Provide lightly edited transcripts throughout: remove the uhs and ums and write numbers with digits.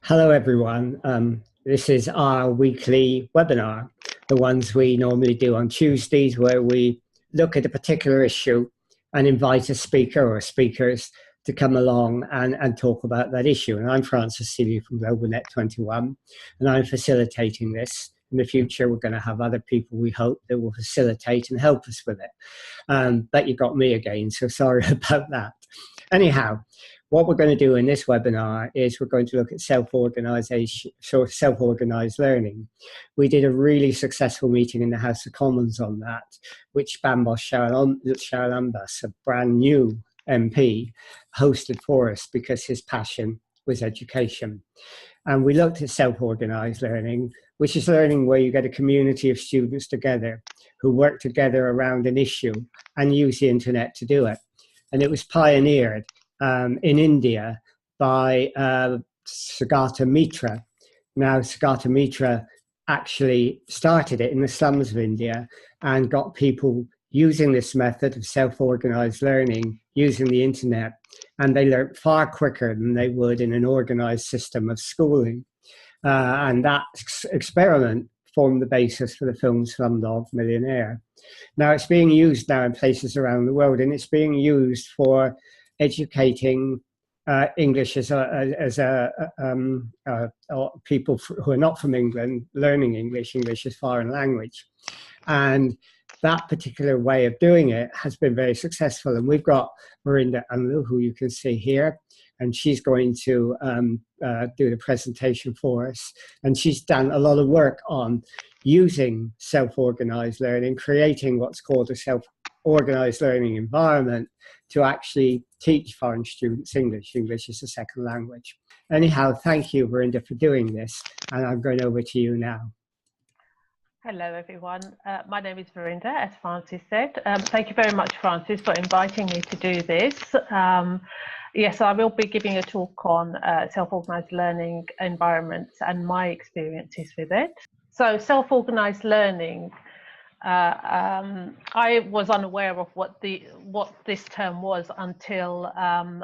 Hello, everyone. This is our weekly webinar, the ones we normally do on Tuesdays, where we look at a particular issue and invite a speaker or speakers to come along and talk about that issue. And I'm Francis Seeley from GlobalNet 21, and I'm facilitating this. In the future, we're going to have other people, we hope, that will facilitate and help us with it. But you got me again, so sorry about that. Anyhow, what we're going to do in this webinar is we're going to look at self-organization, self-organized learning. We did a really successful meeting in the House of Commons on that, which Bambos Charalambas, a brand new MP, hosted for us because his passion was education. And we looked at self-organized learning, which is learning where you get a community of students together who work together around an issue and use the internet to do it. And it was pioneered in India by Sugata Mitra. Now, Sugata Mitra actually started it in the slums of India and got people using this method of self-organized learning, using the internet, and they learned far quicker than they would in an organized system of schooling. And that experiment formed the basis for the film Slumdog Millionaire. Now, it's being used now in places around the world, and it's being used for educating English as people who are not from England, learning English as foreign language. And that particular way of doing it has been very successful. And we've got Varinder Unlu, who you can see here, and she's going to do the presentation for us. And she's done a lot of work on using self-organized learning, creating what's called a self-organized learning environment to actually teach foreign students English as a second language. Anyhow, thank you, Varinder, for doing this. And I'm going over to you now. Hello, everyone. My name is Varinder, as Francis said. Thank you very much, Francis, for inviting me to do this. Yes, I will be giving a talk on self-organized learning environments and my experiences with it. So self-organized learning, I was unaware of what this term was until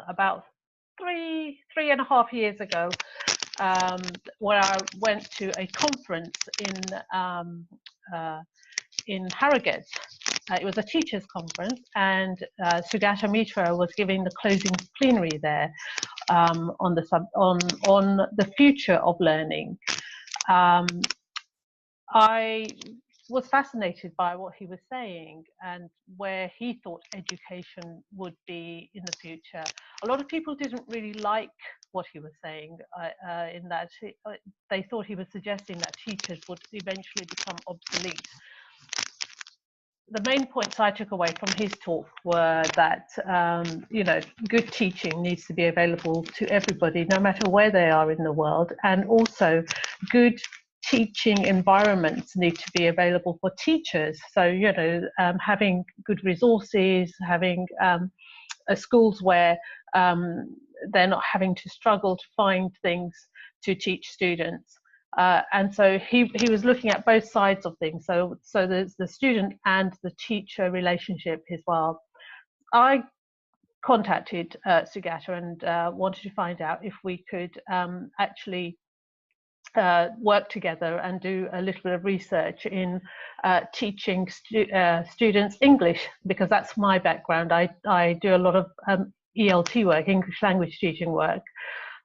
about three and a half years ago, where I went to a conference in Harrogate. It was a teachers' conference, and Sugata Mitra was giving the closing plenary there on the future of learning. I was fascinated by what he was saying and where he thought education would be in the future. A lot of people didn't really like what he was saying, in that they thought he was suggesting that teachers would eventually become obsolete. The main points I took away from his talk were that good teaching needs to be available to everybody, no matter where they are in the world, and also good teaching environments need to be available for teachers. So, having good resources, having schools where they're not having to struggle to find things to teach students. And so he was looking at both sides of things. So there's the student and the teacher relationship as well. I contacted Sugata and wanted to find out if we could actually work together and do a little bit of research in teaching students English, because that's my background. I do a lot of ELT work, English language teaching work.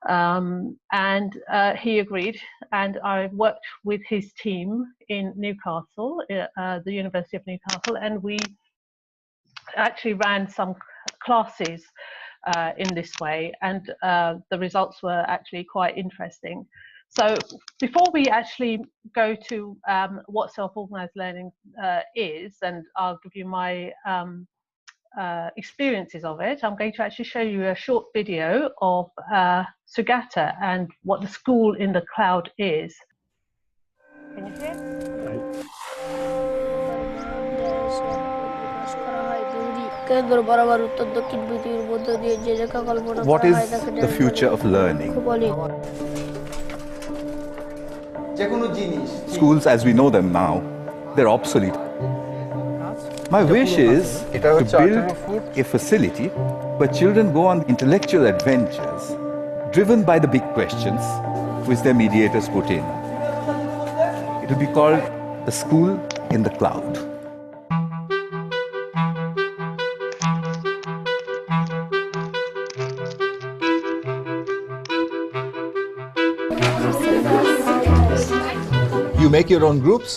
And he agreed, and I worked with his team in Newcastle, the University of Newcastle, and we actually ran some classes in this way, and the results were actually quite interesting. So before we actually go to what self-organized learning is, and I'll give you my experiences of it, I'm going to actually show you a short video of Sugata and what the school in the cloud is. Can you hear? What is the future of learning? Schools as we know them now, they're obsolete. My wish is to build a facility where children go on intellectual adventures driven by the big questions which their mediators put in. It will be called the school in the cloud. You make your own groups,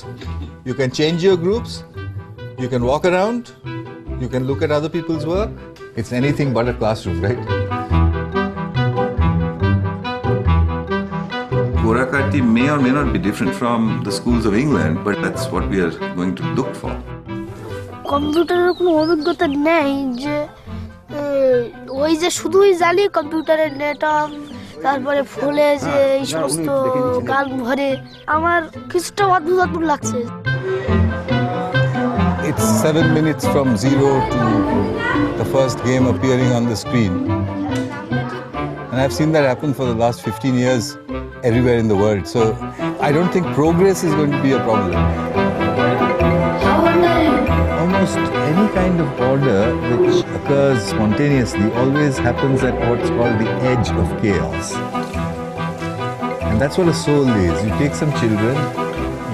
you can change your groups, you can walk around, you can look at other people's work. It's anything but a classroom, right? Gorakati may or may not be different from the schools of England, but that's what we are going to look for. কম্পিউটারের কোনো অভিজ্ঞতা নেই যে ওই যে শুধুই জানি কম্পিউটারের নেটওয়ার্ক তারপরে ফোনে যে এই সমস্ত গান ভরে আমার কিছুটা অদ্ভুত অদ্ভুত লাগছে It's 7 minutes from zero to the first game appearing on the screen. And I've seen that happen for the last 15 years everywhere in the world. So I don't think progress is going to be a problem. Almost any kind of order which occurs spontaneously always happens at what's called the edge of chaos. And that's what a soul is. You take some children,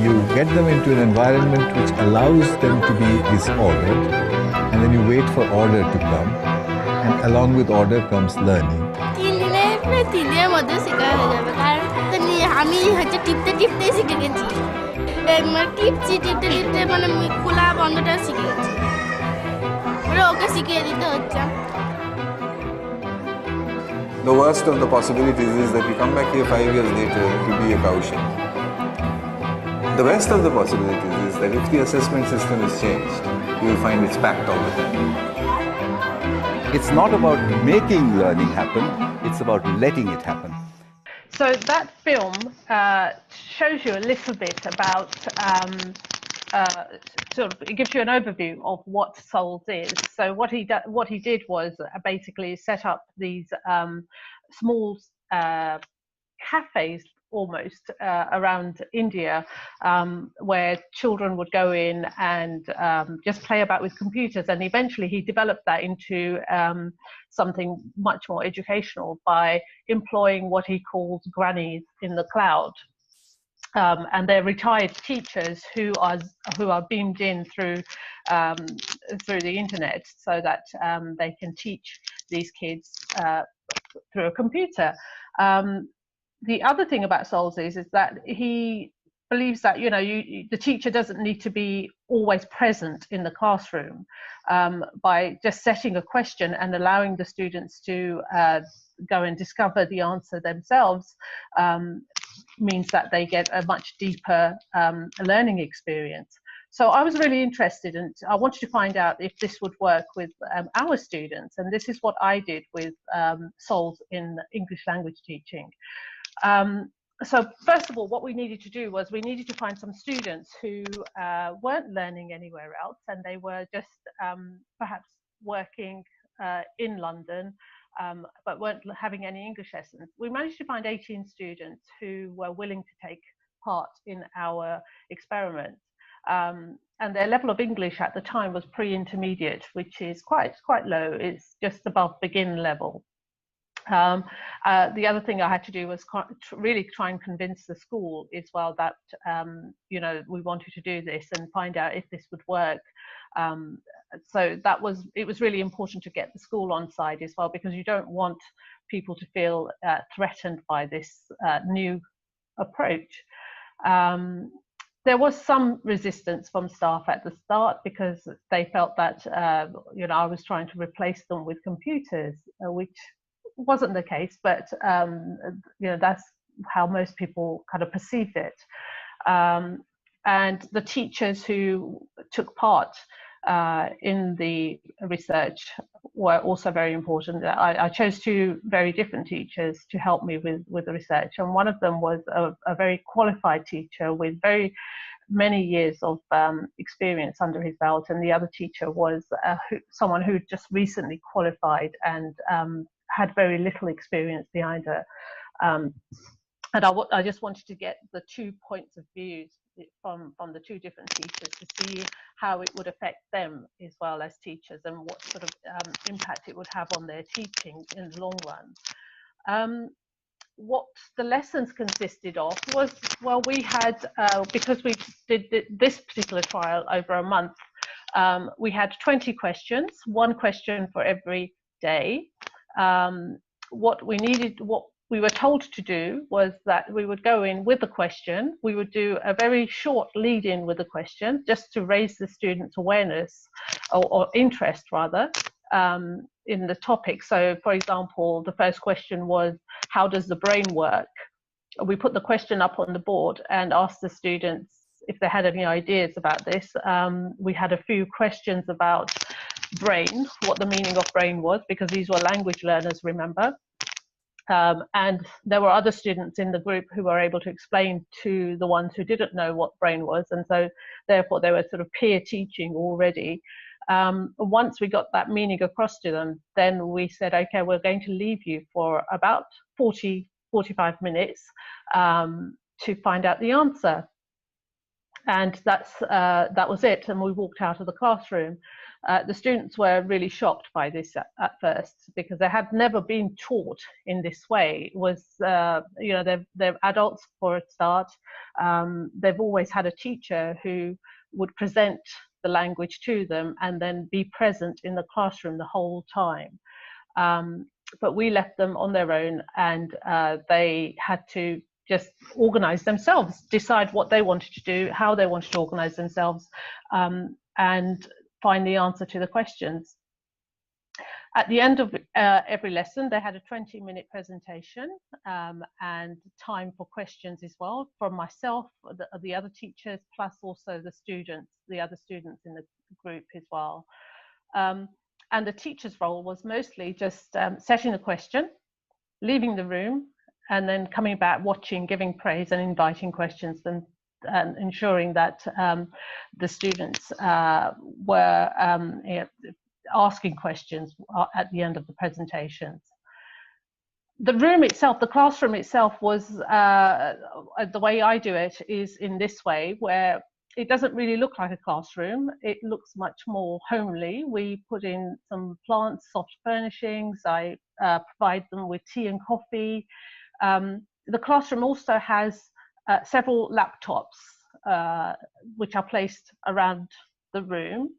you get them into an environment which allows them to be disordered, and then you wait for order to come, and along with order comes learning. The worst of the possibilities is that you come back here 5 years later to be a cowshed. The best of the possibilities is that if the assessment system is changed, you will find it's packed all the time. It's not about making learning happen, it's about letting it happen. So that film shows you a little bit about, sort of, it gives you an overview of what SOLS is. So what he did was basically set up these small cafes almost around India, where children would go in and just play about with computers, and eventually he developed that into something much more educational by employing what he calls grannies in the cloud. And they're retired teachers who are beamed in through the internet, so that they can teach these kids through a computer. The other thing about SOLS is that he believes that the teacher doesn't need to be always present in the classroom. By just setting a question and allowing the students to go and discover the answer themselves means that they get a much deeper learning experience. So I was really interested, and I wanted to find out if this would work with our students, and this is what I did with SOLS in English language teaching. So first of all, what we needed to do was we needed to find some students who weren't learning anywhere else, and they were just perhaps working in London, but weren't having any English lessons. We managed to find 18 students who were willing to take part in our experiment. And their level of English at the time was pre-intermediate, which is quite low. It's just above begin level. The other thing I had to do was really try and convince the school as well that we wanted to do this and find out if this would work. So it was really important to get the school on side as well, because you don't want people to feel threatened by this new approach. There was some resistance from staff at the start, because they felt that I was trying to replace them with computers, which wasn't the case, but that's how most people kind of perceived it. And the teachers who took part in the research were also very important. I chose two very different teachers to help me with the research, and one of them was a very qualified teacher with very many years of experience under his belt, and the other teacher was someone who just recently qualified and had very little experience behind her. And I just wanted to get the 2 points of views from the two different teachers to see how it would affect them as well as teachers, and what sort of impact it would have on their teaching in the long run. what the lessons consisted of was, well, we had, because we did this particular trial over a month, we had 20 questions, one question for every day. What we were told to do was that we would go in with a question. We would do a very short lead in with a question just to raise the students' awareness or interest rather in the topic. So for example, the first question was, how does the brain work? We put the question up on the board and asked the students if they had any ideas about this. We had a few questions about brain, what the meaning of brain was, because these were language learners, remember. And there were other students in the group who were able to explain to the ones who didn't know what brain was, and so therefore they were sort of peer teaching already. Once we got that meaning across to them, then we said, okay, we're going to leave you for about 45 minutes to find out the answer. And that was it, and we walked out of the classroom. The students were really shocked by this at first, because they had never been taught in this way. It was, you know, they're adults for a start. They've always had a teacher who would present the language to them and then be present in the classroom the whole time. But we left them on their own, and they had to just organize themselves, decide what they wanted to do, how they wanted to organize themselves, and find the answer to the questions. At the end of every lesson, they had a 20-minute presentation and time for questions as well from myself, the other teachers, plus also the students, the other students in the group as well. And the teacher's role was mostly just setting a question, leaving the room, and then coming back, watching, giving praise and inviting questions, and ensuring that the students were you know, asking questions at the end of the presentations. The room itself, the classroom itself was, the way I do it is in this way, where it doesn't really look like a classroom. It looks much more homely. We put in some plants, soft furnishings. I provide them with tea and coffee. The classroom also has several laptops which are placed around the room.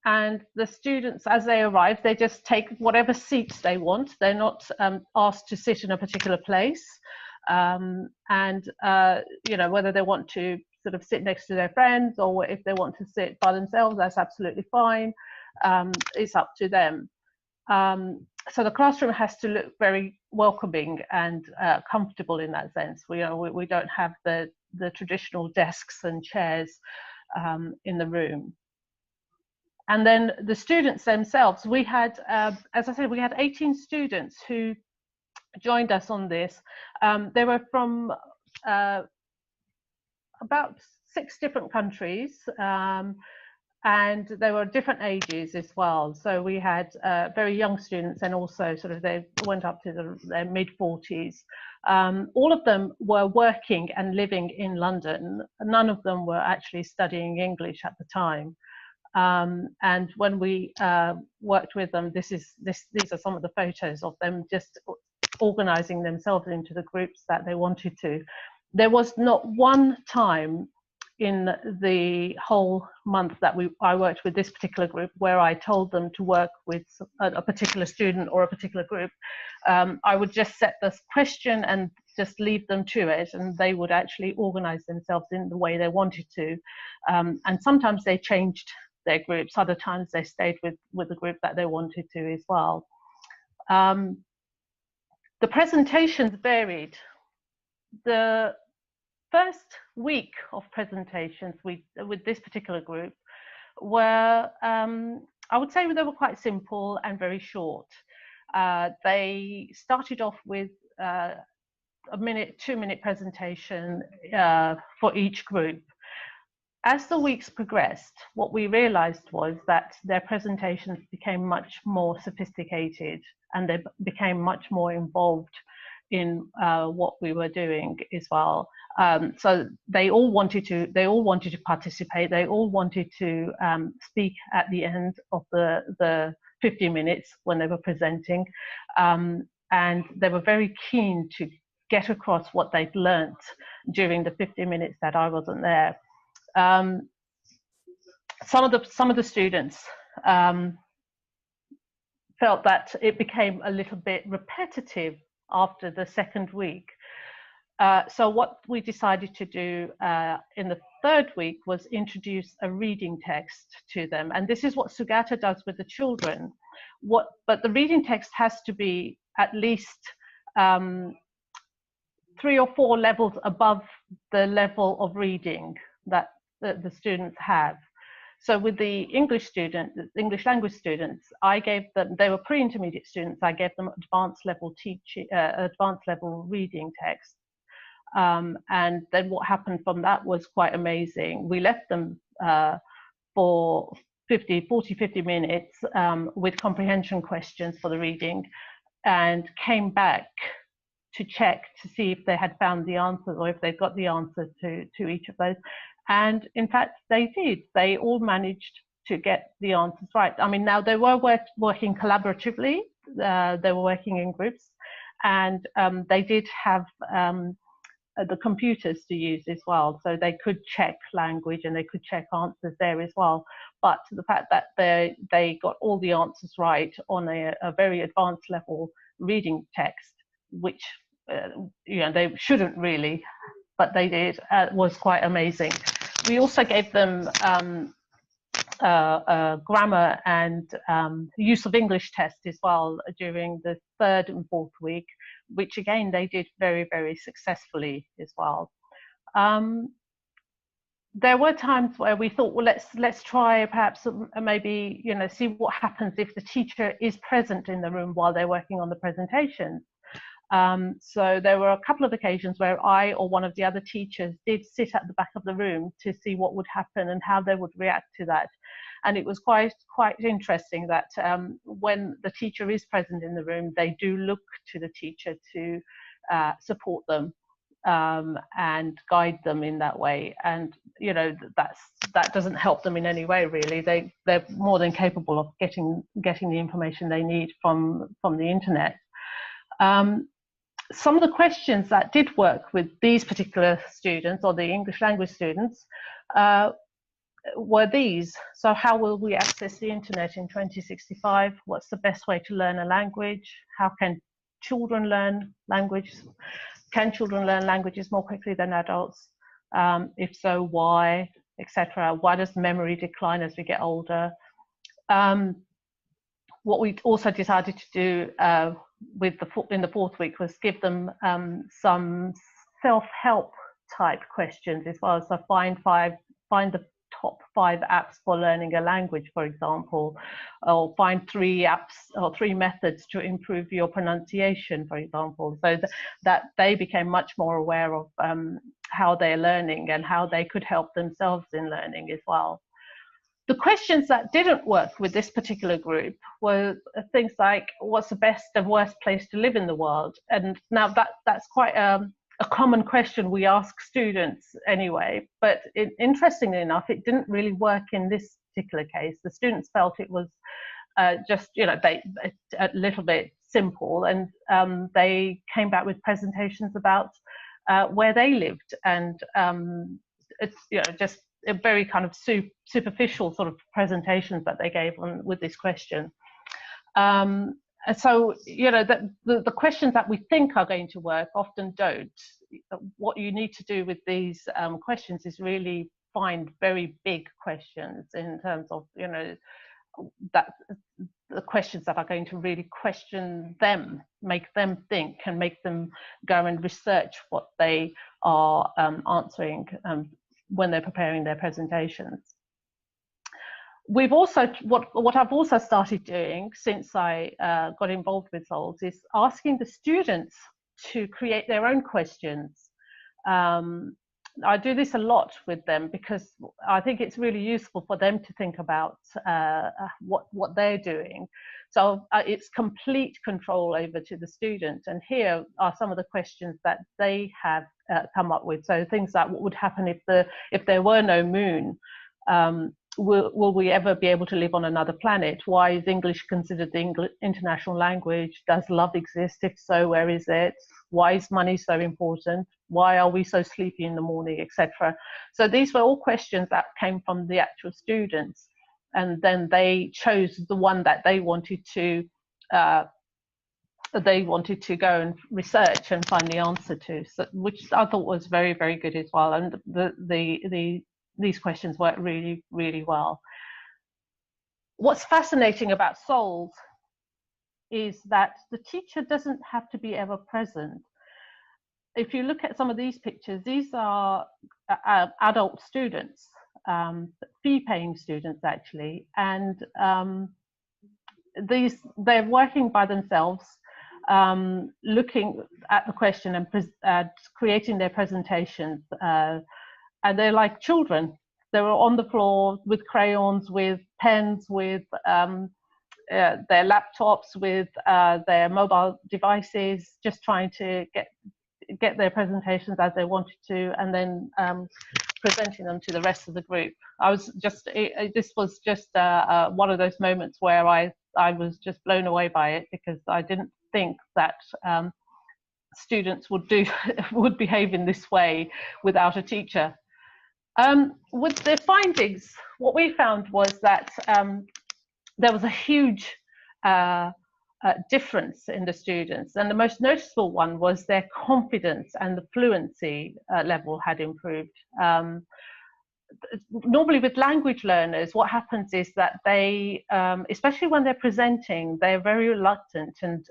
And the students, as they arrive, they just take whatever seats they want. They're not asked to sit in a particular place. And, you know, whether they want to sort of sit next to their friends or if they want to sit by themselves, that's absolutely fine. It's up to them. So the classroom has to look very welcoming and comfortable in that sense. We don't have the traditional desks and chairs in the room. And then the students themselves, we had, as I said, we had 18 students who joined us on this. They were from about 6 different countries, and they were different ages as well. So we had very young students, and also sort of they went up to their mid-40s. All of them were working and living in London. None of them were actually studying English at the time. And when we worked with them, these are some of the photos of them just organizing themselves into the groups that they wanted to. There was not one time in the whole month that I worked with this particular group where I told them to work with a particular student or a particular group. I would just set this question and just leave them to it, and they would actually organize themselves in the way they wanted to. And sometimes they changed their groups, other times they stayed with the group that they wanted to as well. The presentations varied. The first week of presentations with this particular group were, I would say they were quite simple and very short. They started off with a 2-minute presentation for each group. As the weeks progressed, what we realized was that their presentations became much more sophisticated, and they became much more involved in what we were doing as well. So they all wanted to participate. They all wanted to speak at the end of the 50 minutes when they were presenting. and they were very keen to get across what they'd learnt during the 50 minutes that I wasn't there. Some of the students felt that it became a little bit repetitive after the second week. So what we decided to do in the third week was introduce a reading text to them. And this is what Sugata does with the children. But the reading text has to be at least 3 or 4 levels above the level of reading that the students have. So with the English language students, I gave them, they were pre-intermediate students, I gave them advanced level reading text. And then what happened from that was quite amazing. We left them for 50 minutes with comprehension questions for the reading, and came back to check to see if they had found the answers or if they'd got the answer to each of those. And in fact, they did. They all managed to get the answers right. I mean, now they were working collaboratively. They were working in groups, and they did have the computers to use as well. So they could check language and they could check answers there as well. But the fact that they got all the answers right on a very advanced level reading text, which they shouldn't really, but they did, was quite amazing. We also gave them grammar and use of English test as well during the third and fourth week, which again they did very, very successfully as well. There were times where we thought, well, let's try perhaps maybe see what happens if the teacher is present in the room while they're working on the presentation. So there were a couple of occasions where I or one of the other teachers did sit at the back of the room to see what would happen and how they would react to that. And it was quite interesting that when the teacher is present in the room, they do look to the teacher to support them and guide them in that way. And that doesn't help them in any way, really. They're more than capable of getting the information they need from the internet. Some of the questions that did work with these particular students, or the English language students, were these. So how will we access the internet in 2065? What's the best way to learn a language? How can children learn language? Can children learn languages more quickly than adults? If so, why, etc. Why does memory decline as we get older? What we also decided to do in the fourth week was give them some self-help type questions as well. So find the top 5 apps for learning a language, for example, or find 3 apps or 3 methods to improve your pronunciation, for example, so that they became much more aware of how they're learning and how they could help themselves in learning as well. The questions that didn't work with this particular group were things like, what's the best and worst place to live in the world? And now that's quite a common question we ask students anyway, but interestingly enough, it didn't really work in this particular case. The students felt it was just, a little bit simple, and they came back with presentations about where they lived, and it's just a very kind of superficial sort of presentations that they gave with this question. And so, the questions that we think are going to work often don't. What you need to do with these questions is really find very big questions in terms of, that the questions that are going to really question them, make them think, and make them go and research what they are answering when they're preparing their presentations. We've also, what I've also started doing since I got involved with SOLS is asking the students to create their own questions. I do this a lot with them because I think it's really useful for them to think about what they're doing. So it's complete control over to the student. And here are some of the questions that they have come up with. So things like, what would happen if there were no moon? will we ever be able to live on another planet? Why is English considered the international language? Does love exist? If so, where is it? Why is money so important? Why are we so sleepy in the morning, etc.? So these were all questions that came from the actual students, and then they chose the one that they wanted to go and research and find the answer to, so, which I thought was very, very good as well. And these questions worked really, really well. What's fascinating about SOLs is that the teacher doesn't have to be ever present. If you look at some of these pictures, these are adult students, fee-paying students actually, and they're working by themselves, looking at the question and creating their presentations, and they're like children. They were on the floor with crayons, with pens, with their laptops, with their mobile devices, just trying to get their presentations as they wanted to, and then presenting them to the rest of the group. This was just one of those moments where I was just blown away by it, because I didn't think that students would behave in this way without a teacher. With the findings, what we found was that there was a huge difference in the students, and the most noticeable one was their confidence and the fluency level had improved. Normally with language learners, what happens is that they, especially when they're presenting, they're very reluctant and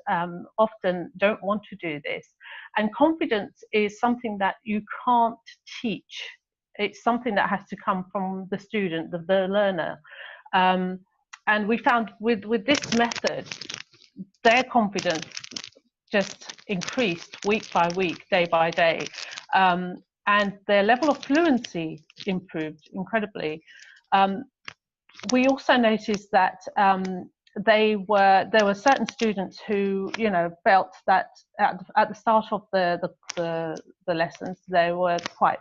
often don't want to do this. And confidence is something that you can't teach. It's something that has to come from the student, the learner. And we found with this method, their confidence just increased week by week, day by day. And their level of fluency improved incredibly. We also noticed that there were certain students who, felt that at the start of the lessons, they were quite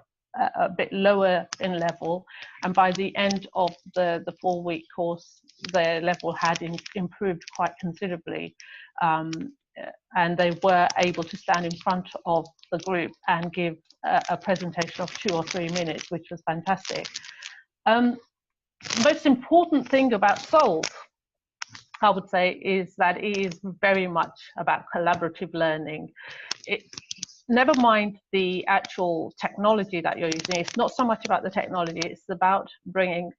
a bit lower in level, and by the end of the 4-week course, their level had improved quite considerably. And they were able to stand in front of the group and give a presentation of 2 or 3 minutes, which was fantastic. The most important thing about SOLs, I would say, is that it is very much about collaborative learning. Never mind the actual technology that you're using. It's not so much about the technology, it's about bringing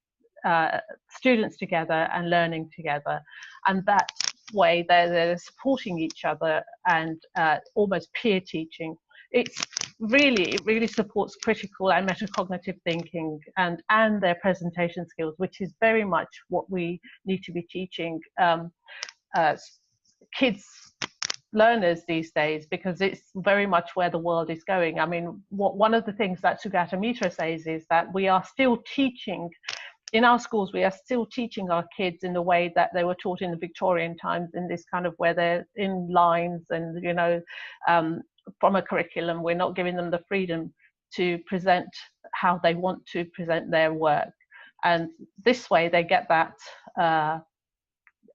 students together and learning together. And that way they're supporting each other and almost peer teaching. It really supports critical and metacognitive thinking and their presentation skills, which is very much what we need to be teaching kids, learners these days, because it's very much where the world is going. I mean, one of the things that Sugata Mitra says is that we are still teaching in our schools, we are still teaching our kids in the way that they were taught in the Victorian times, in this kind of where they're in lines and, from a curriculum. We're not giving them the freedom to present how they want to present their work. And this way they get that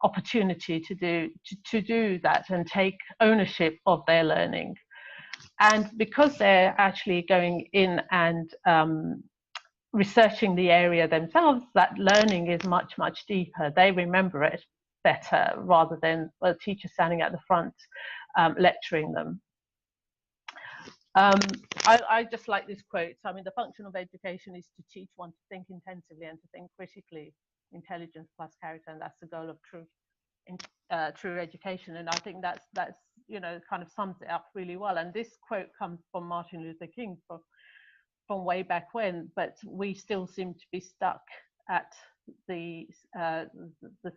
opportunity to do that and take ownership of their learning. And because they're actually going in and researching the area themselves, that learning is much, much deeper. They remember it better rather than a teacher standing at the front lecturing them. I just like this quote. I mean, the function of education is to teach one to think intensively and to think critically. Intelligence plus character, and that's the goal of true education. And I think that's kind of sums it up really well. And this quote comes from Martin Luther King from way back when, but we still seem to be stuck at the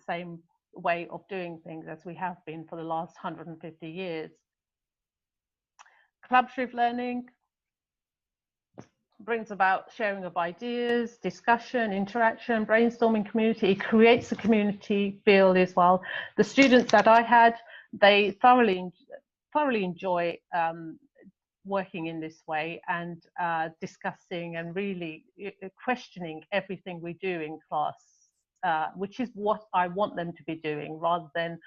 same way of doing things as we have been for the last 150 years. Collaborative learning brings about sharing of ideas, discussion, interaction, brainstorming community. It creates a community feel as well. The students that I had, they thoroughly enjoy working in this way and discussing and really questioning everything we do in class, which is what I want them to be doing, rather than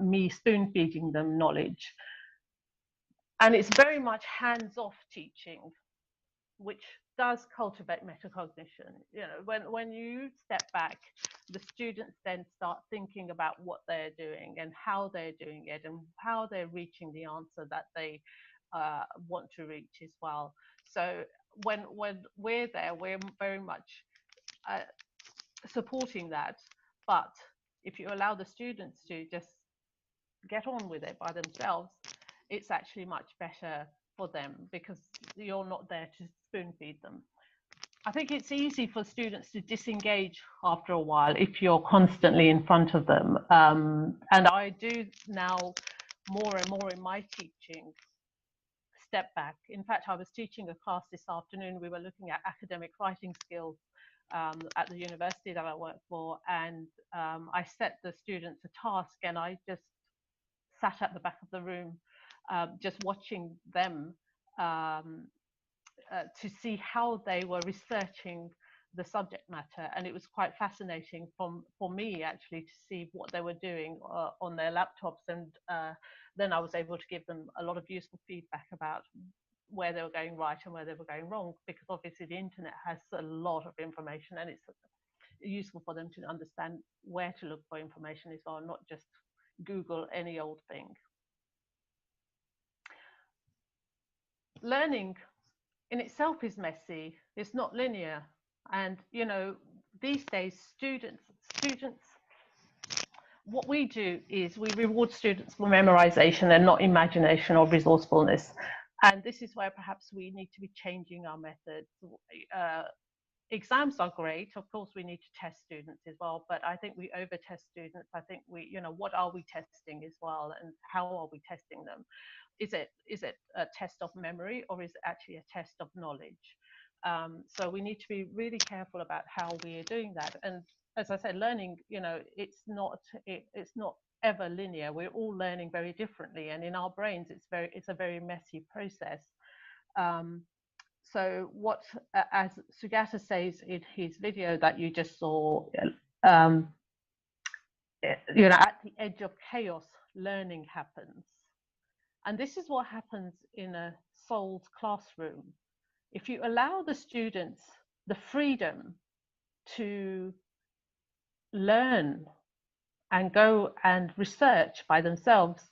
me spoon feeding them knowledge. And it's very much hands-off teaching, which does cultivate metacognition. You know, when you step back, the students then start thinking about what they're doing and how they're doing it and how they're reaching the answer that they want to reach as well. So when we're there, we're very much supporting that. But if you allow the students to just get on with it by themselves, it's actually much better for them, because you're not there to spoon feed them. I think it's easy for students to disengage after a while if you're constantly in front of them. And I do now more and more in my teaching step back. In fact, I was teaching a class this afternoon. We were looking at academic writing skills at the university that I work for, and I set the students a task, and I just sat at the back of the room just watching them to see how they were researching the subject matter. And it was quite fascinating for me actually to see what they were doing on their laptops, and then I was able to give them a lot of useful feedback about where they were going right and where they were going wrong, because obviously the internet has a lot of information, and it's useful for them to understand where to look for information as well, not just Google any old thing. Learning in itself is messy, it's not linear. And you know, these days students, what we do is we reward students for memorization and not imagination or resourcefulness. And this is where perhaps we need to be changing our methods. Exams are great, of course we need to test students as well, but I think we over test students. I think we, you know, what are we testing as well, and how are we testing them? Is it a test of memory, or is it actually a test of knowledge? So we need to be really careful about how we are doing that. And as I said, learning, you know, it's not ever linear. We're all learning very differently, and in our brains it's a very messy process. So what, as Sugata says in his video that you just saw, you know, at the edge of chaos, learning happens. And this is what happens in a soul's classroom. If you allow the students the freedom to learn and go and research by themselves,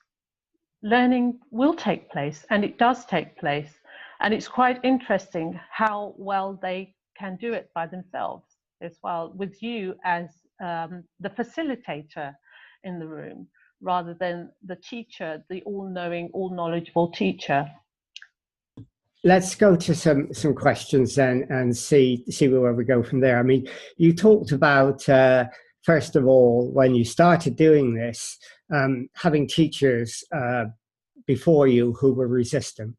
learning will take place, and it does take place. And it's quite interesting how well they can do it by themselves as well, with you as the facilitator in the room, rather than the teacher, the all-knowing, all-knowledgeable teacher. Let's go to some questions then and see where we go from there. I mean, you talked about, first of all, when you started doing this, having teachers before you who were resistant.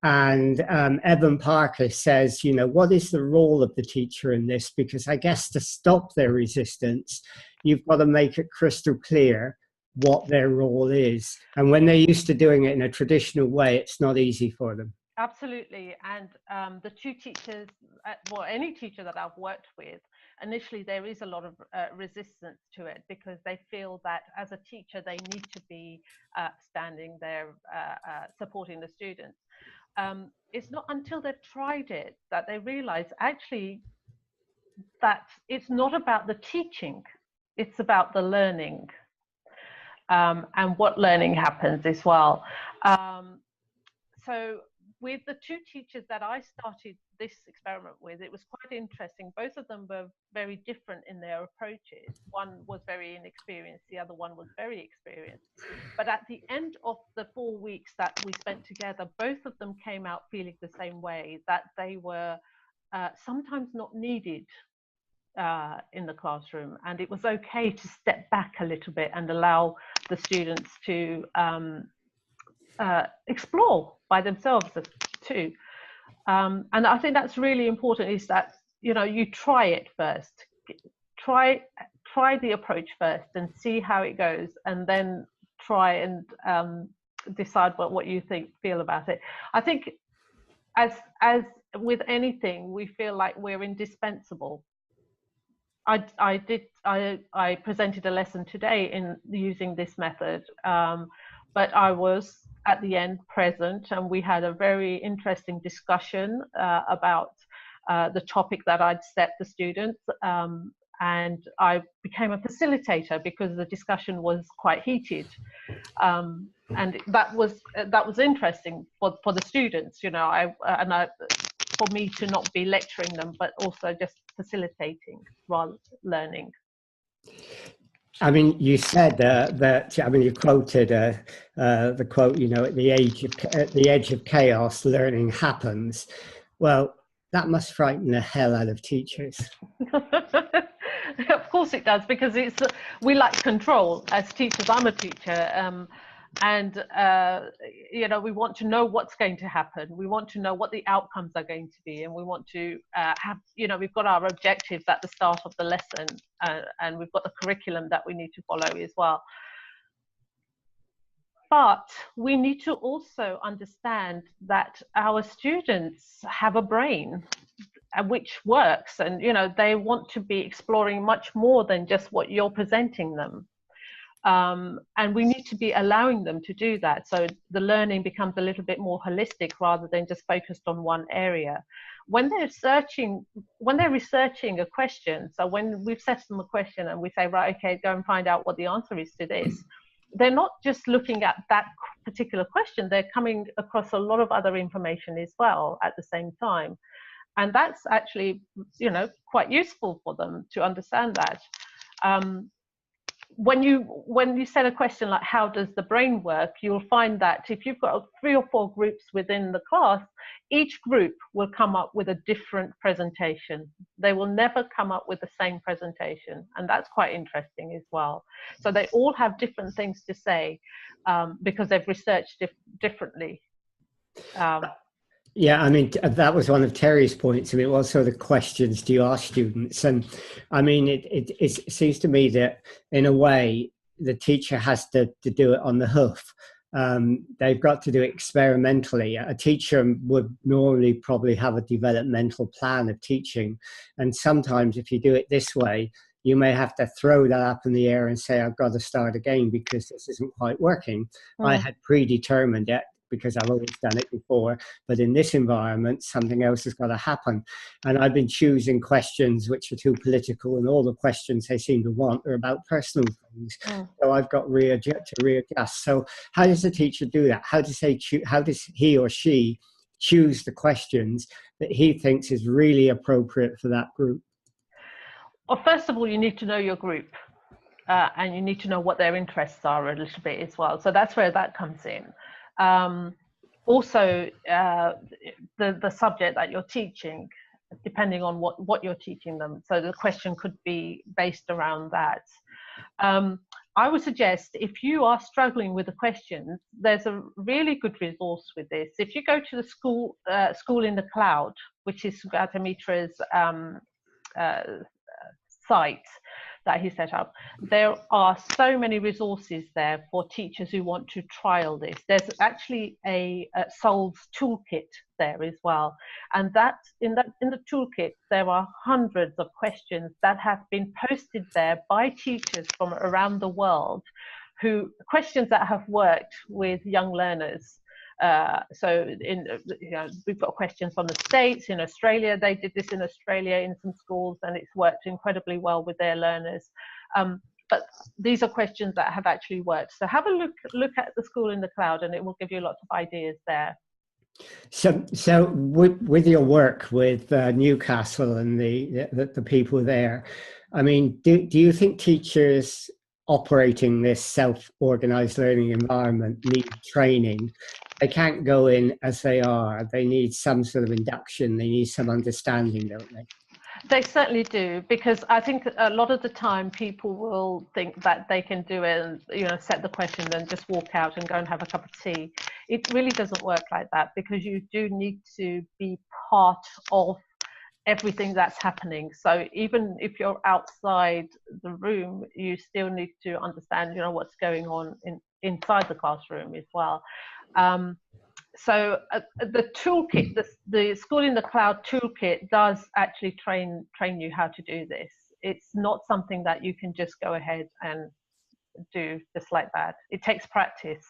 And Evan Parker says, you know, what is the role of the teacher in this? Because I guess to stop their resistance, you've got to make it crystal clear what their role is. And when they're used to doing it in a traditional way, it's not easy for them. Absolutely. And the two teachers, well, any teacher that I've worked with, initially there is a lot of resistance to it, because they feel that as a teacher they need to be standing there supporting the students. It's not until they've tried it that they realize actually that it's not about the teaching, it's about the learning, and what learning happens as well. So with the two teachers that I started this experiment with, it was quite interesting. Both of them were very different in their approaches. One was very inexperienced, the other one was very experienced. But at the end of the 4 weeks that we spent together, both of them came out feeling the same way, that they were sometimes not needed in the classroom. And it was okay to step back a little bit and allow the students to explore by themselves too. And I think that's really important, is that, you know, you try it first, try the approach first and see how it goes, and then try and decide what you feel about it. I think as with anything, we feel like we're indispensable. I presented a lesson today in using this method, but I was at the end present, and we had a very interesting discussion about the topic that I'd set the students, and I became a facilitator because the discussion was quite heated, and that was interesting for the students, you know. For me to not be lecturing them, but also just facilitating rather learning. I mean, you said that. I mean, you quoted the quote. You know, at the edge of chaos, learning happens. Well, that must frighten the hell out of teachers. Of course it does, because we like control as teachers. I'm a teacher. And you know, we want to know what's going to happen. We want to know what the outcomes are going to be, and we want to have, you know, we've got our objectives at the start of the lesson, and we've got the curriculum that we need to follow as well. But we need to also understand that our students have a brain which works, and you know, they want to be exploring much more than just what you're presenting them. And we need to be allowing them to do that, so the learning becomes a little bit more holistic rather than just focused on one area. When they're researching a question, so when we've set them a question and we say, right, okay, go and find out what the answer is to this, they're not just looking at that particular question, they're coming across a lot of other information as well at the same time. And that's actually, you know, quite useful for them to understand that. When you set a question like how does the brain work, you'll find that if you've got 3 or 4 groups within the class, each group will come up with a different presentation. They will never come up with the same presentation, and that's quite interesting as well. So they all have different things to say because they've researched differently. Yeah, I mean, that was one of Terry's points. I mean, what sort of questions do you ask students? And I mean, it seems to me that in a way, the teacher has to do it on the hoof. They've got to do it experimentally. A teacher would normally probably have a developmental plan of teaching. And sometimes if you do it this way, you may have to throw that up in the air and say, I've got to start again because this isn't quite working. I had predetermined it, because I've always done it before, but in this environment, something else has got to happen. And I've been choosing questions which are too political, and all the questions they seem to want are about personal things. So I've got to readjust. So how does the teacher do that? How does he or she choose the questions that he thinks is really appropriate for that group? Well, first of all, you need to know your group. And you need to know what their interests are a little bit as well. So that's where that comes in. Also, the subject that you're teaching, depending on what you're teaching them. So the question could be based around that. I would suggest if you are struggling with the questions, there's a really good resource with this. If you go to the School in the Cloud, which is Sugata Mitra's site that he set up, there are so many resources there for teachers who want to trial this. There's actually a Solves toolkit there as well, and that in the toolkit there are hundreds of questions that have been posted there by teachers from around the world, questions that have worked with young learners. So we've got questions from the States. In Australia, they did this in Australia in some schools, and it's worked incredibly well with their learners. But these are questions that have actually worked. So have a look at the School in the Cloud, and it will give you lots of ideas there. So with your work with Newcastle and the people there, I mean, do you think teachers operating this self-organized learning environment need training? They can't go in as they are. They need some sort of induction. They need some understanding, don't they? They certainly do, because I think a lot of the time people will think that they can do it and, you know, set the question and just walk out and go and have a cup of tea. It really doesn't work like that, because you do need to be part of everything that's happening. So even if you're outside the room, you still need to understand, you know, what's going on inside the classroom as well. So the toolkit, the School in the Cloud toolkit does actually train you how to do this. It's not something that you can just go ahead and do just like that. It takes practice.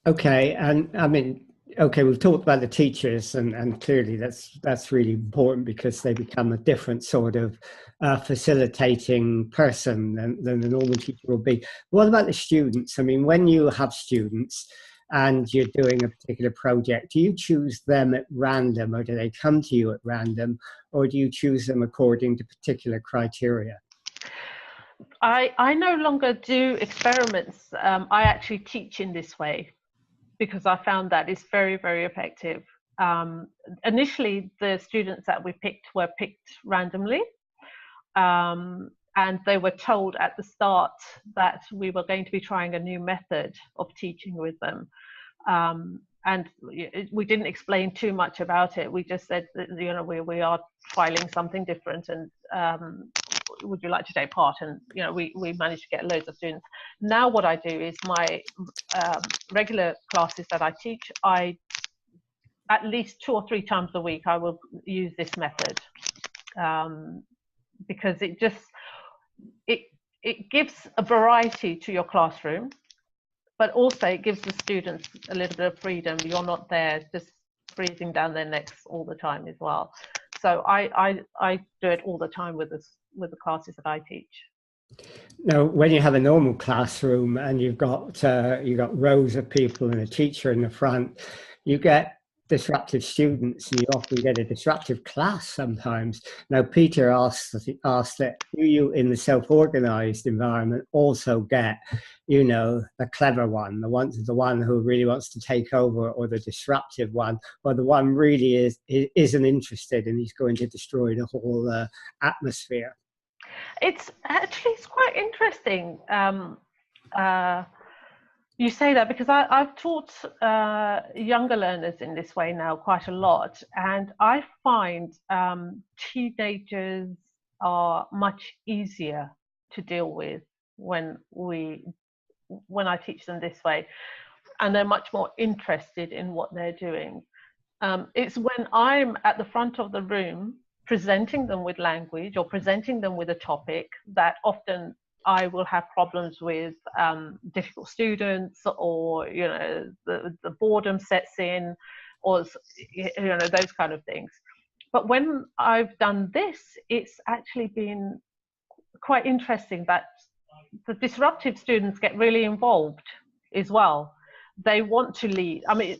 Okay, and I mean, okay, we've talked about the teachers, and clearly that's really important because they become a different sort of facilitating person than the normal teacher will be. What about the students? I mean, when you have students and you're doing a particular project, do you choose them at random, or do they come to you at random, or do you choose them according to particular criteria? I no longer do experiments. I actually teach in this way, because I found that it's very, very effective. Initially, the students that we picked were picked randomly, and they were told at the start that we were going to be trying a new method of teaching with them. And we didn't explain too much about it. We just said that, you know, we are trialing something different, and would you like to take part? And you know, we managed to get loads of students. Now what I do is my regular classes that I teach, at least 2 or 3 times a week I will use this method, because it gives a variety to your classroom, but also it gives the students a little bit of freedom. You're not there just breathing down their necks all the time as well. So I do it all the time with the classes that I teach. Now, when you have a normal classroom and you've got rows of people and a teacher in the front, you get disruptive students, and you often get a disruptive class sometimes. Now, Peter asked that, do you in the self-organized environment also get, you know, the clever one, the one who really wants to take over, or the disruptive one, or the one really isn't interested and he's going to destroy the whole atmosphere? It's quite interesting. You say that, because I've taught younger learners in this way now quite a lot, and I find teenagers are much easier to deal with when I teach them this way, and they're much more interested in what they're doing. It's when I'm at the front of the room presenting them with language or presenting them with a topic that often I will have problems with difficult students, or you know, the boredom sets in, or you know, those kind of things. But when I've done this, it's actually been quite interesting that the disruptive students get really involved as well. They want to lead. I mean,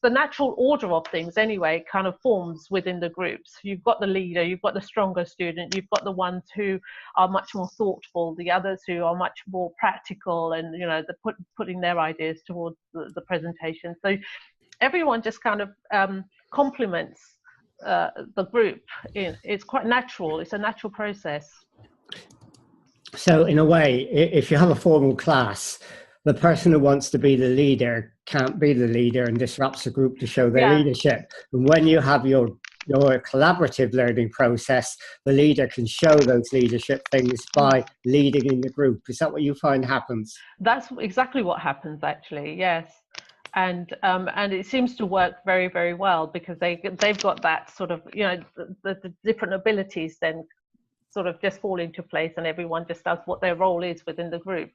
the natural order of things anyway kind of forms within the groups. You've got the leader, you've got the stronger student, you've got the ones who are much more thoughtful, the others who are much more practical, and you know, putting their ideas towards the presentation. So everyone just kind of complements the group. It's quite natural. It's a natural process. So in a way, if you have a formal class, the person who wants to be the leader can't be the leader and disrupts the group to show their leadership. And when you have your collaborative learning process, the leader can show those leadership things by leading in the group. Is that what you find happens? That's exactly what happens, actually. Yes. And it seems to work very, very well, because they've got that sort of, you know, the different abilities then sort of just fall into place, and everyone just does what their role is within the group.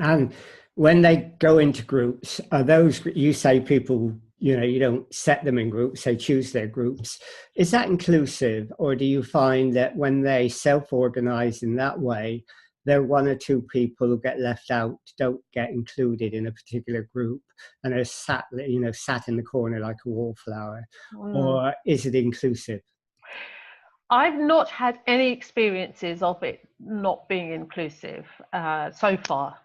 And when they go into groups, are those, you say people, you know, you don't set them in groups, they choose their groups. Is that inclusive, or do you find that when they self-organize in that way, there are 1 or 2 people who get left out, don't get included in a particular group, and are sat in the corner like a wallflower? Or is it inclusive? I've not had any experiences of it not being inclusive so far.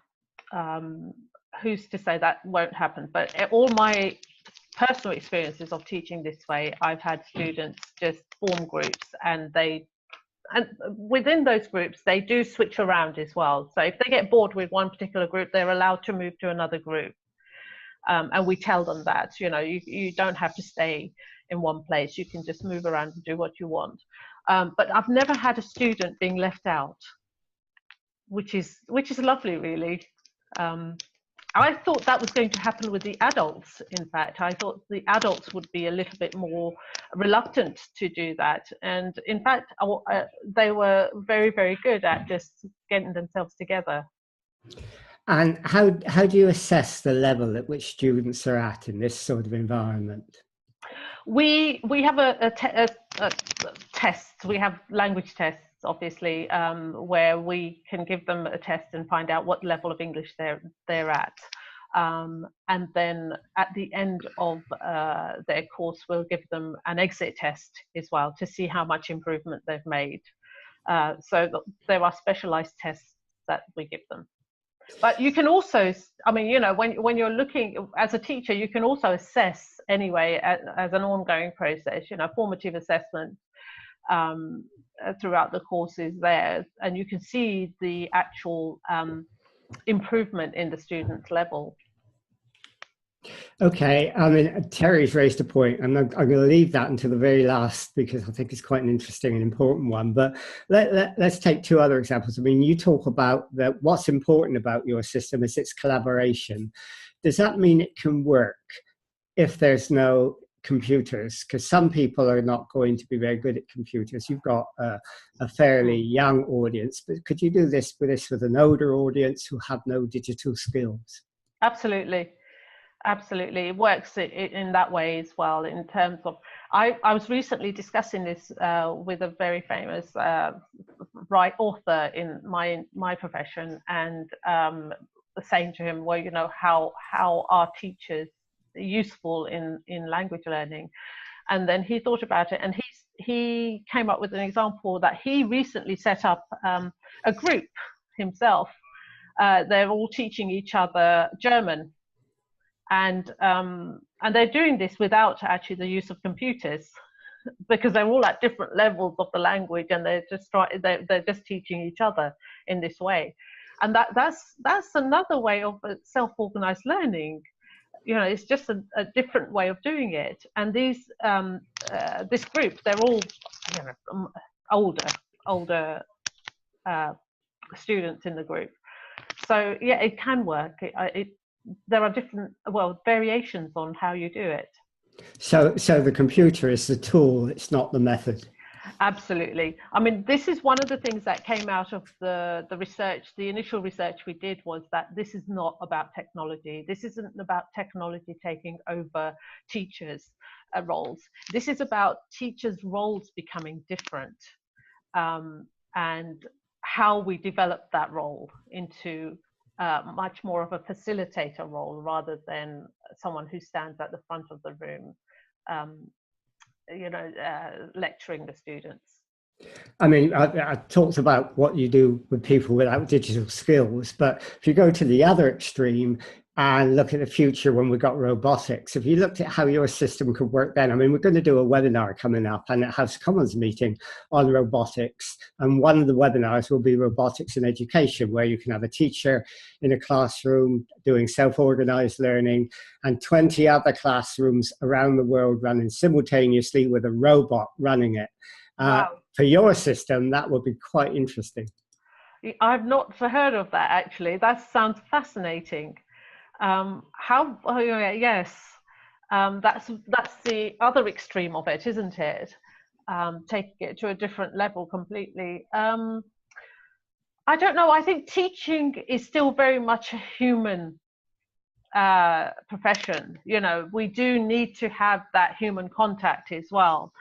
Who's to say that won't happen? But all my personal experiences of teaching this way, I've had students just form groups, and within those groups they do switch around as well. So if they get bored with one particular group, they're allowed to move to another group, and we tell them that, you know, you don't have to stay in one place, you can just move around and do what you want. But I've never had a student being left out. which is lovely, really. I thought that was going to happen with the adults. In fact, I thought the adults would be a little bit more reluctant to do that. And in fact, they were very, very good at just getting themselves together. And how do you assess the level at which students are at in this sort of environment? We have a test. We have language tests, obviously, where we can give them a test and find out what level of English they're at. And then at the end of their course, we'll give them an exit test as well to see how much improvement they've made. So there are specialized tests that we give them. But you can also, I mean, you know, when you're looking as a teacher, you can also assess anyway as an ongoing process, you know, formative assessment throughout the courses there, and you can see the actual improvement in the student's level. Okay, I mean, Terry's raised a point, and I'm going to leave that until the very last because I think it's quite an interesting and important one. But let's take two other examples. I mean, you talk about that what's important about your system is its collaboration. Does that mean it can work if there's no computers? Because some people are not going to be very good at computers. You've got a fairly young audience, but could you do this with an older audience who have no digital skills? Absolutely. Absolutely, it works in that way as well. In terms of, I was recently discussing this with a very famous author in my profession, and saying to him, well, you know, how are teachers useful in language learning? And then he thought about it, and he came up with an example that he recently set up a group himself. They're all teaching each other German. And they're doing this without actually the use of computers, because they're all at different levels of the language, and they're just teaching each other in this way. And that's another way of self-organized learning. You know, it's just a different way of doing it. And these this group, they're all, you know, older students in the group. So yeah, it can work. There are different, variations on how you do it. So the computer is the tool, it's not the method. Absolutely. I mean, this is one of the things that came out of the research. The initial research we did was that this is not about technology. This isn't about technology taking over teachers' roles. This is about teachers' roles becoming different, and how we develop that role into much more of a facilitator role rather than someone who stands at the front of the room, lecturing the students. I mean, I talked about what you do with people without digital skills, but if you go to the other extreme and look at the future when we've got robotics, if you looked at how your system could work then, I mean, we're going to do a webinar coming up and a House of Commons meeting on robotics. And one of the webinars will be robotics in education, where you can have a teacher in a classroom doing self-organized learning and 20 other classrooms around the world running simultaneously with a robot running it. Wow. For your system, that would be quite interesting. I've not heard of that, actually. That sounds fascinating. Yes, that's the other extreme of it, isn't it? Taking it to a different level completely. I don't know. I think teaching is still very much a human profession. You know, we do need to have that human contact as well,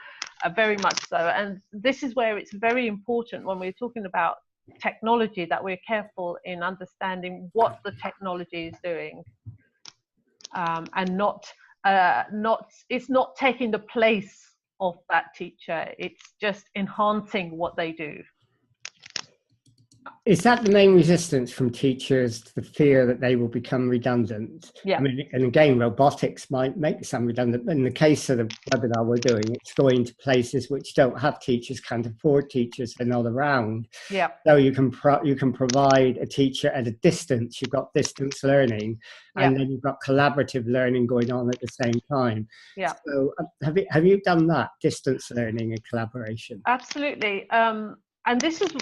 very much so. And this is where it's very important when we're talking about technology that we're careful in understanding what the technology is doing, and it's not taking the place of that teacher. It's just enhancing what they do. Is that the main resistance from teachers, the fear that they will become redundant? Yeah. I mean, and again, robotics might make some redundant, but in the case of the webinar we're doing, it's going to places which don't have teachers, can't afford teachers, they're not around. Yeah. So you can provide a teacher at a distance. You've got distance learning, and then you've got collaborative learning going on at the same time. Yeah. So have you done that, distance learning and collaboration? Absolutely. And this is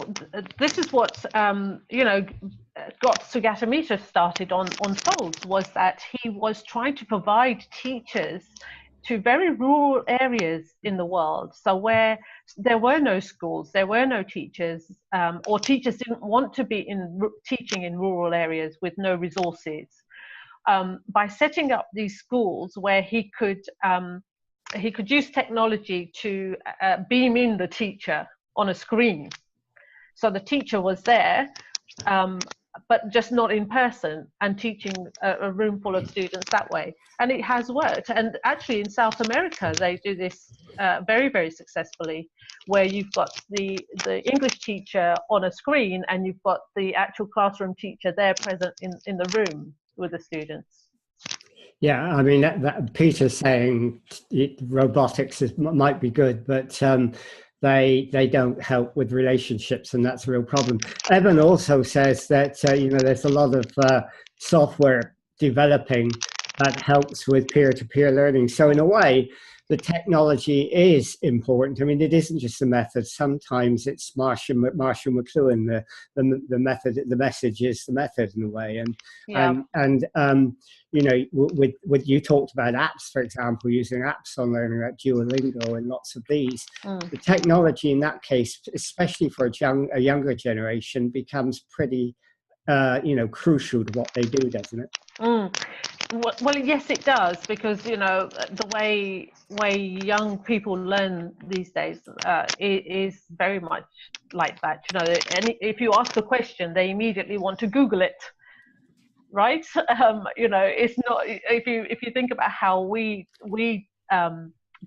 what got Sugata Mitra started on Folds, was that he was trying to provide teachers to very rural areas in the world, so where there were no schools, there were no teachers, or teachers didn't want to be teaching in rural areas with no resources. By setting up these schools where he could use technology to beam in the teacher on a screen. So the teacher was there, but just not in person, and teaching a room full of students that way. And it has worked. And actually in South America, they do this very, very successfully, where you've got the English teacher on a screen, and you've got the actual classroom teacher there present in the room with the students. Yeah, I mean, that Peter's saying robotics might be good, but they don't help with relationships, and that's a real problem. Evan also says that there's a lot of software developing that helps with peer-to-peer learning. So in a way, the technology is important. I mean, it isn't just the method. Sometimes it's Marshall McLuhan, the method. The message is the method in a way. With you talked about apps, for example, using apps on learning, like Duolingo and lots of these. The technology in that case, especially for a younger generation, becomes pretty crucial to what they do, doesn't it? Well, yes, it does, because the way young people learn these days is very much like that. And if you ask a question, they immediately want to Google it, right? It's not. If you think about how we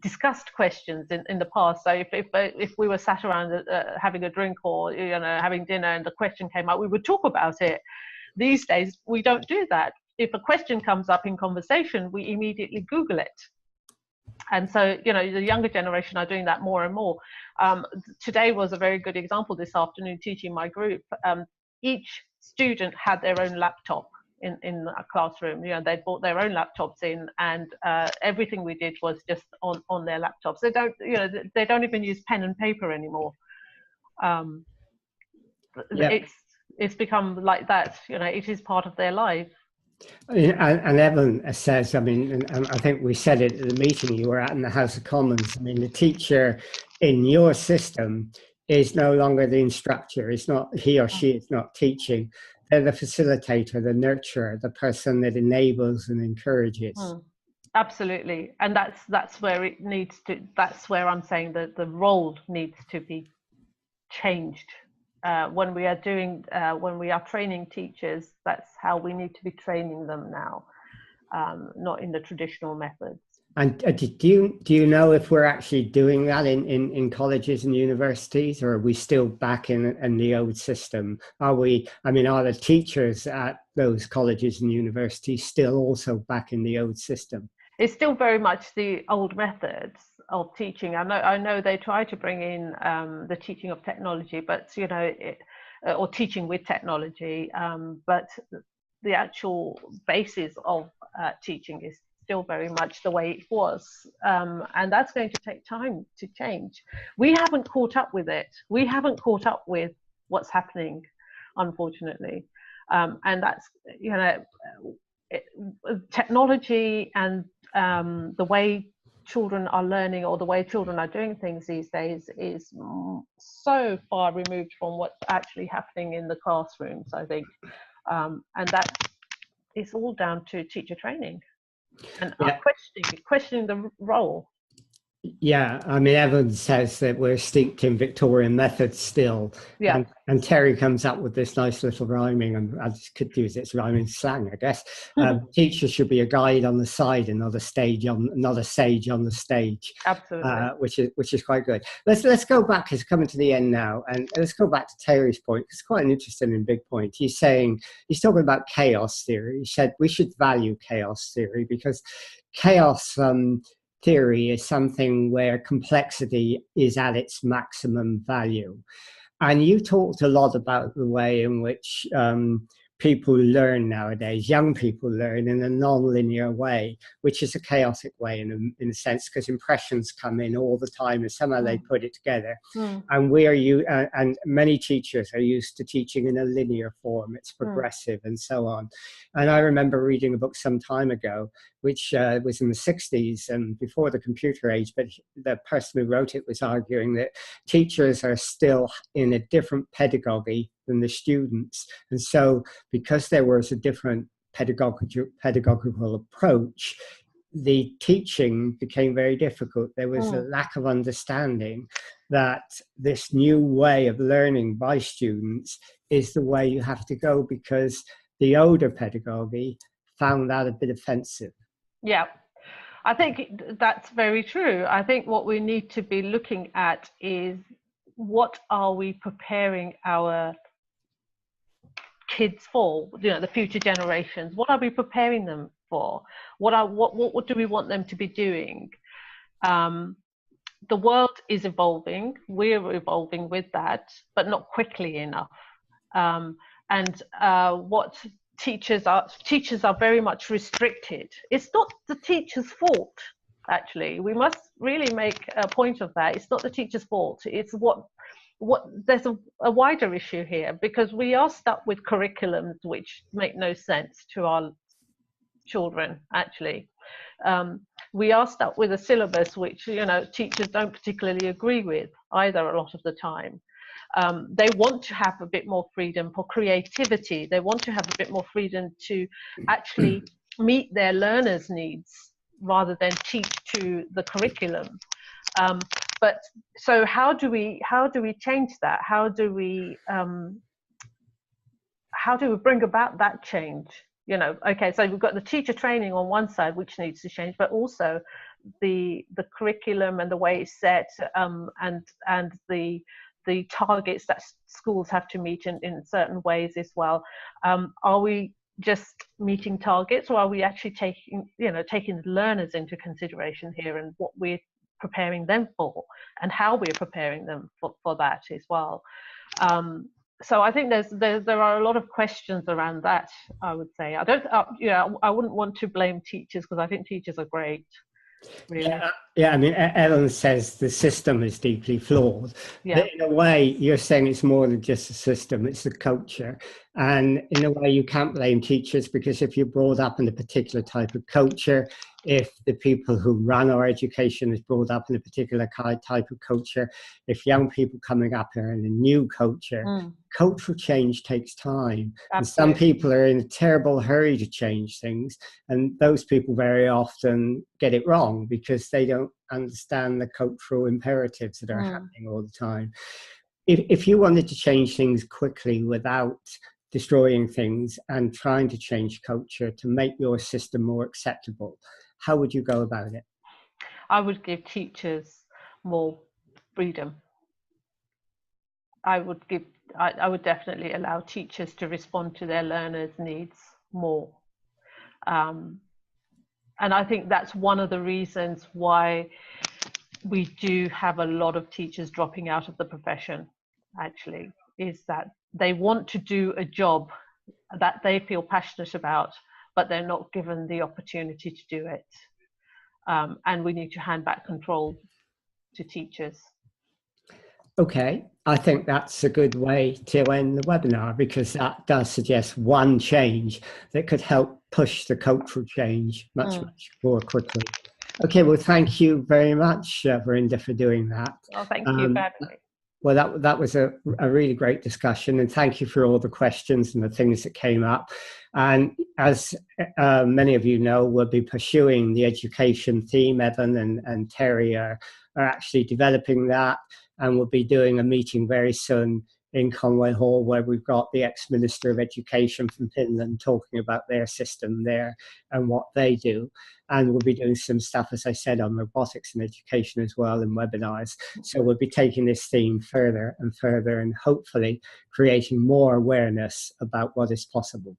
discussed questions in the past. So if we were sat around having a drink or having dinner, and the question came up, we would talk about it. These days, we don't do that. If a question comes up in conversation, we immediately Google it. And so, the younger generation are doing that more and more. Today was a very good example this afternoon, teaching my group. Each student had their own laptop in a classroom. They brought their own laptops in, and everything we did was just on their laptops. They don't even use pen and paper anymore. It's become like that. It is part of their life. And Evan says, I mean, and I think we said it at the meeting you were at in the House of Commons. I mean, the teacher in your system is no longer the instructor. It's not he or she is not teaching. They're the facilitator, the nurturer, the person that enables and encourages. Absolutely, and that's where it needs to. That's where I'm saying that the role needs to be changed. When we are training teachers, that's how we need to be training them now, not in the traditional methods. And do you know if we're actually doing that in colleges and universities, or are we still back in the old system? Are the teachers at those colleges and universities still also back in the old system? It's still very much the old methods of teaching. I know they try to bring in the teaching of technology, but or teaching with technology, but the actual basis of teaching is still very much the way it was, and that's going to take time to change. We haven't caught up with it. We haven't caught up with what's happening, unfortunately, and that's technology and the way children are learning, or the way children are doing things these days, is so far removed from what's actually happening in the classrooms, I think, and that is all down to teacher training and questioning the role. Yeah, I mean, Evan says that we're steeped in Victorian methods still. Yeah. And Terry comes up with this nice little rhyming, and I just could use its rhyming slang, I guess. Teacher should be a guide on the side and not a sage on the stage. Absolutely. Which is quite good. Let's go back. It's coming to the end now, and let's go back to Terry's point. It's quite an interesting and big point. He's talking about chaos theory. He said we should value chaos theory, because chaos theory is something where complexity is at its maximum value. And you talked a lot about the way in which people learn nowadays, young people learn in a non-linear way, which is a chaotic way in a sense, because impressions come in all the time and somehow they put it together. And and many teachers are used to teaching in a linear form. It's progressive and so on. And I remember reading a book some time ago, which was in the 60s and before the computer age, but the person who wrote it was arguing that teachers are still in a different pedagogy than the students. And so because there was a different pedagogical approach, the teaching became very difficult. There was a lack of understanding that this new way of learning by students is the way you have to go, because the older pedagogy found that a bit offensive. Yeah, I think that's very true. I think what we need to be looking at is, what are we preparing our kids for, the future generations? What are we preparing them for? What do we want them to be doing? The world is evolving. We're evolving with that, but not quickly enough. What teachers are very much restricted. It's not the teacher's fault, actually. We must really make a point of that. It's not the teacher's fault. It's what there's a wider issue here, because we are stuck with curriculums which make no sense to our children, actually. We are stuck with a syllabus which teachers don't particularly agree with either a lot of the time. They want to have a bit more freedom for creativity. They want to have a bit more freedom to actually meet their learners' needs rather than teach to the curriculum. But so how do we change that? How do we bring about that change? Okay, so we've got the teacher training on one side, which needs to change, but also the curriculum and the way it's set, and the targets that schools have to meet in certain ways as well. Are we just meeting targets, or are we actually taking the learners into consideration here, and what we're preparing them for, and how we're preparing them for that as well? So I think there are a lot of questions around that, I would say. I wouldn't want to blame teachers, because I think teachers are great. Really. Yeah, I mean, Ellen says the system is deeply flawed. Yeah. But in a way, you're saying it's more than just a system, it's the culture. And in a way, you can't blame teachers, because if you're brought up in a particular type of culture, if the people who run our education is brought up in a particular type of culture, if young people coming up are in a new culture, cultural change takes time. Absolutely. And some people are in a terrible hurry to change things, and those people very often get it wrong because they don't understand the cultural imperatives that are happening all the time. If you wanted to change things quickly without destroying things and trying to change culture to make your system more acceptable, how would you go about it? I would give teachers more freedom. I would definitely allow teachers to respond to their learners' needs more. And I think that's one of the reasons why we do have a lot of teachers dropping out of the profession, actually, is that they want to do a job that they feel passionate about, but they're not given the opportunity to do it. And we need to hand back control to teachers. Okay, I think that's a good way to end the webinar, because that does suggest one change that could help push the cultural change much more quickly. Okay, well, thank you very much, Varinder, for doing that. Oh, thank you for having me. Well, that was a really great discussion, and thank you for all the questions and the things that came up. And as many of you know, we'll be pursuing the education theme. Evan and Terry are actually developing that, and we'll be doing a meeting very soon in Conway Hall, where we've got the ex-Minister of Education from Finland talking about their system there and what they do. And we'll be doing some stuff, as I said, on robotics and education as well in webinars. So we'll be taking this theme further and further, and hopefully creating more awareness about what is possible.